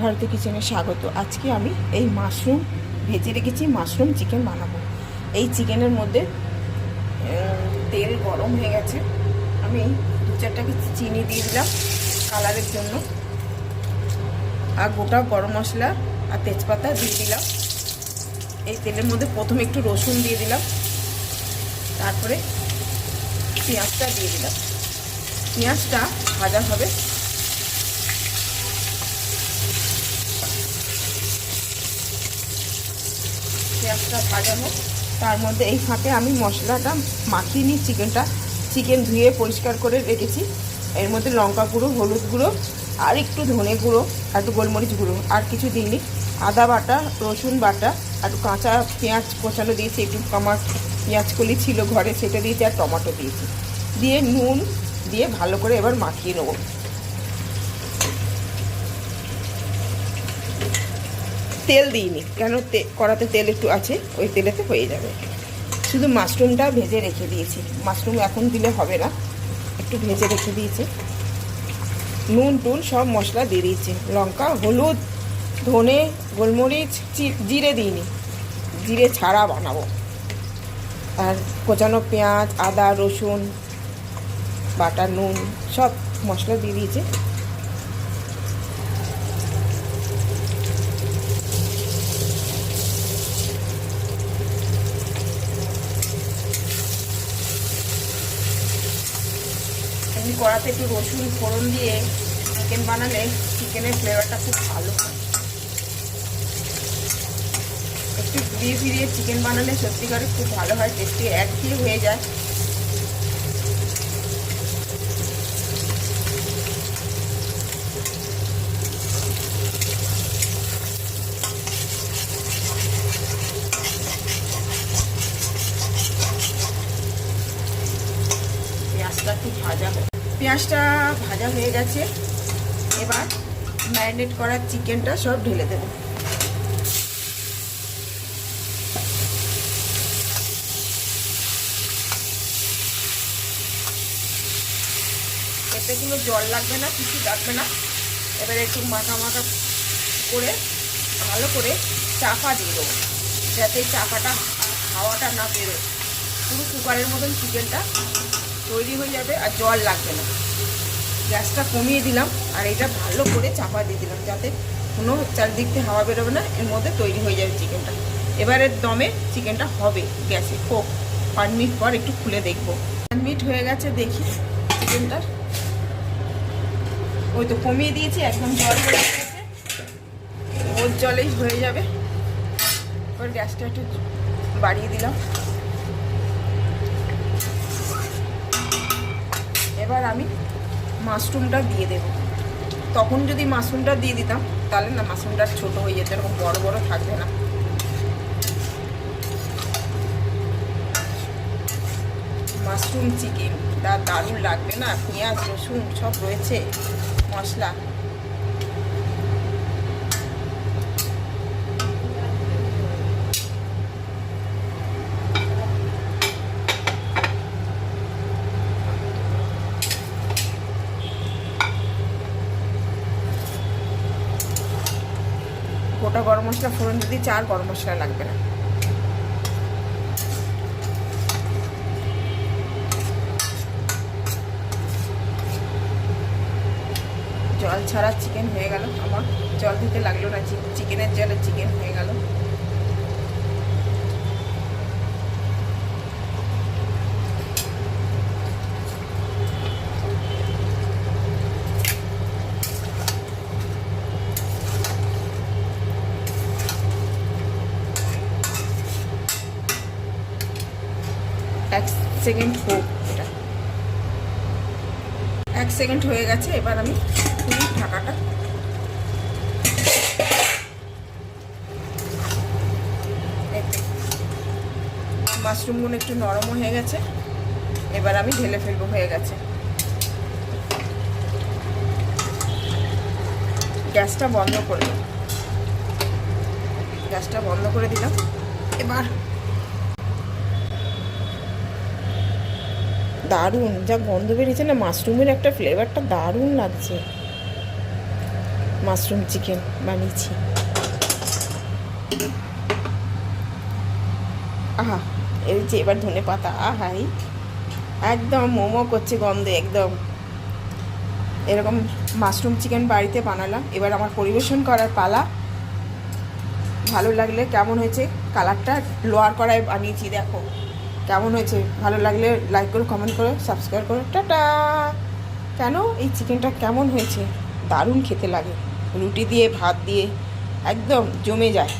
ভারতী কিচেনে স্বাগত। আজকে আমি এই মাশরুম ভেজে রেখেছি, মাশরুম চিকেন বানাবো। এই চিকেনের মধ্যে তেল গরম হয়ে গেছে, আমি 2-4টা চিনি দিয়ে দিলাম কালারের জন্য, আর গোটা গরম মশলা আর তেজপাতা দিয়ে দিলাম। এই তেলের মধ্যে প্রথমে একটু রসুন দিয়ে দিলাম, তারপরে পেঁয়াজটা দিয়ে দিলাম। পেঁয়াজটা ভাজা হবে। পেঁয়াজটা ভাজা হোক, তার মধ্যে এই ফাঁকে আমি মশলাটা মাখিয়ে নিই। চিকেন ধুয়ে পরিষ্কার করে রেখেছি। এর মধ্যে লঙ্কা গুঁড়ো, হলুদ গুঁড়ো, আর একটু ধনে গুঁড়ো, আর একটু গোলমরিচ গুঁড়ো, আর কিছু দিইনি। আদা বাটা, রসুন বাটা, আর একটু কাঁচা পেঁয়াজ কোচানো দিয়েছি। একটু আমার পেঁয়াজ কলি ছিল ঘরে, সেটা দিয়েছি, আর টমেটো দিয়েছি। দিয়ে নুন দিয়ে ভালো করে এবার মাখিয়ে নেবো। তেল দিইনি, কেন কড়াতে তেল একটু আছে, ওই তেলেতে হয়ে যাবে। শুধু মাশরুমটা ভেজে রেখে দিয়েছি। মাশরুম এখন দিলে হবে না, একটু ভেজে রেখে দিয়েছি। নুন টুন সব মশলা দিয়ে দিয়েছি, লঙ্কা, হলুদ, ধনে, গোলমরিচ, জিরে দিইনি, জিরে ছাড়া বানাবো। আর কোচানো পেঁয়াজ, আদা, রসুন বাটা, নুন সব মশলা দিয়ে দিয়েছি। কড়াতে একটু রসুন ফোড়ন দিয়ে চিকেন বানালে চিকেনের ফ্লেভারটা খুব ভালো হয়। একটু ঘুরিয়ে ফিরিয়ে চিকেন বানালে সত্যিকারে খুব ভালো হয়, টেস্টি একঘেয়ে হয়ে যায়। পেঁয়াজটা একটু ভাজা হয়। পেঁয়াজটা ভাজা হয়ে গেছে, এবার ম্যারিনেট করা চিকেনটা সব ঢেলে দেব। এতে কোনো জল লাগবে না, কিছু লাগবে না। এবার একটু মাখা মাখা করে ভালো করে চাপা দিয়ে দেবো, যাতে চাপাটা হাওয়াটা না বেরোয়। পুরো কুকারের মতন চিকেনটা তৈরি হয়ে যাবে, আর জল লাগবে না। গ্যাসটা কমিয়ে দিলাম, আর এটা ভালো করে চাপা দিয়ে দিলাম, যাতে কোনো চারদিক থেকে হাওয়া বেরোবে না, এর মধ্যে তৈরি হয়ে যাবে চিকেনটা। এবারে দমে চিকেনটা হবে গ্যাসে। 5 মিনিট পর একটু খুলে দেখব। 5 মিনিট হয়ে গেছে, দেখি চিকেনটা। ওই তো কমিয়ে দিয়েছি, একদম জল হয়ে গেছে, ওর জলেই হয়ে যাবে। এবার গ্যাসটা একটু বাড়িয়ে দিলাম। এবার আমি মাশরুমটা দিয়ে দেব। তখন যদি মাশরুমটা দিয়ে দিতাম তাহলে না মাশরুমটা ছোট হয়ে যেত, এরকম বড় বড় থাকবে না। মাশরুম চিকেন দারুণ লাগবে না, পেঁয়াজ রসুন সব রয়েছে মশলা। গোটা গরম মশলা ফোড়ন যদি চার, গরম মশলা লাগবে না। জল ছাড়া চিকেন হয়ে গেল আমার, জল দিতে লাগলো না, চিকেনের জলে চিকেন হয়ে গেল। এক সেকেন্ড হোক, এটা 1 সেকেন্ড হয়ে গেছে। এবার আমি খুলি ঢাকাটা। মাশরুমগুলো একটু নরমও হয়ে গেছে, এবার আমি ঢেলে ফেলবো। হয়ে গেছে। গ্যাসটা বন্ধ করে দিলাম। গ্যাসটা বন্ধ করে দিলাম। এবার দারুণ যা গন্ধ বেরিয়েছে না, মাশরুমের একটা ফ্লেভারটা দারুণ লাগছে। মাশরুম চিকেন বানিয়েছি। আহা, এই যে এবার ধনে পাতা, আহাই একদম মোমো করছে গন্ধে একদম। এরকম মাশরুম চিকেন বাড়িতে বানালাম। এবার আমার পরিবেশন করার পালা। ভালো লাগলে কেমন হয়েছে, কালারটা লোয়ার করায় বানিয়েছি, দেখো কেমন হয়েছে। ভালো লাগলে লাইক করো, কমেন্ট করো, সাবস্ক্রাইব করো। টাটা। কেন এই চিকেনটা কেমন হয়েছে, দারুণ খেতে লাগে, রুটি দিয়ে ভাত দিয়ে একদম জমে যায়।